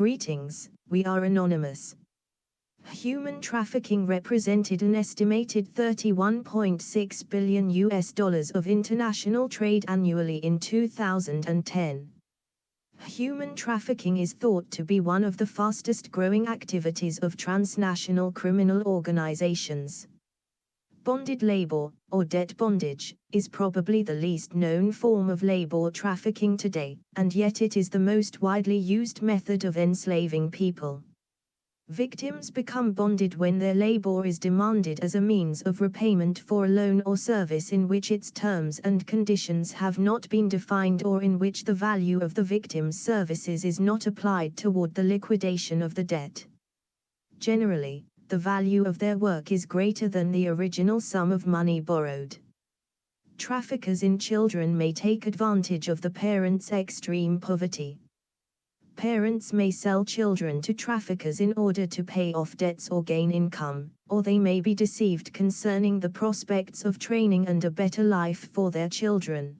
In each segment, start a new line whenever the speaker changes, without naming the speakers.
Greetings, we are anonymous. Human trafficking represented an estimated $31.6 billion of international trade annually in 2010. Human trafficking is thought to be one of the fastest growing activities of transnational criminal organizations. Bonded labor, or debt bondage, is probably the least known form of labor trafficking today, and yet it is the most widely used method of enslaving people. Victims become bonded when their labor is demanded as a means of repayment for a loan or service in which its terms and conditions have not been defined or in which the value of the victim's services is not applied toward the liquidation of the debt. Generally, the value of their work is greater than the original sum of money borrowed. Traffickers in children may take advantage of the parents' extreme poverty. Parents may sell children to traffickers in order to pay off debts or gain income, or they may be deceived concerning the prospects of training and a better life for their children.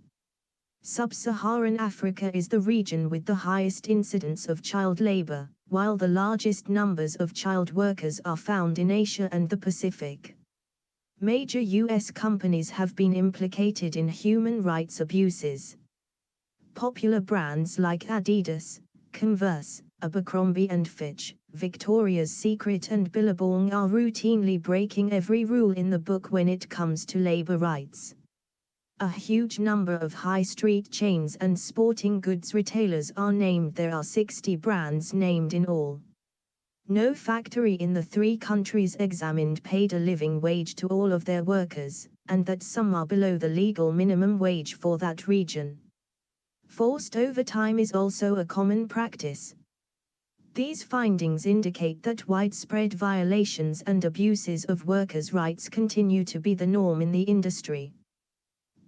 Sub-Saharan Africa is the region with the highest incidence of child labor, while the largest numbers of child workers are found in Asia and the Pacific. Major U.S. companies have been implicated in human rights abuses. Popular brands like Adidas, Converse, Abercrombie & Fitch, Victoria's Secret and Billabong are routinely breaking every rule in the book when it comes to labor rights. A huge number of high street chains and sporting goods retailers are named. There are 60 brands named in all. No factory in the 3 countries examined paid a living wage to all of their workers, and that some are below the legal minimum wage for that region. Forced overtime is also a common practice. These findings indicate that widespread violations and abuses of workers' rights continue to be the norm in the industry.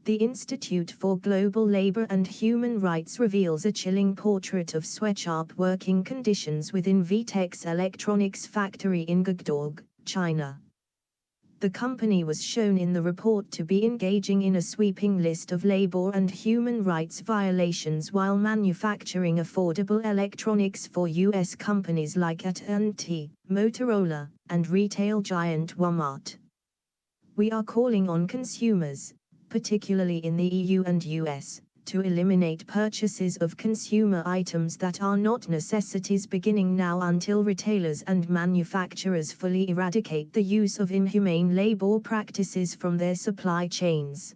The Institute for Global Labor and Human Rights reveals a chilling portrait of sweatshop working conditions within VTech's electronics factory in Guangdong, China. The company was shown in the report to be engaging in a sweeping list of labor and human rights violations while manufacturing affordable electronics for U.S. companies like AT&T, Motorola, and retail giant Walmart. We are calling on consumers, particularly in the EU and US, to eliminate purchases of consumer items that are not necessities beginning now until retailers and manufacturers fully eradicate the use of inhumane labor practices from their supply chains.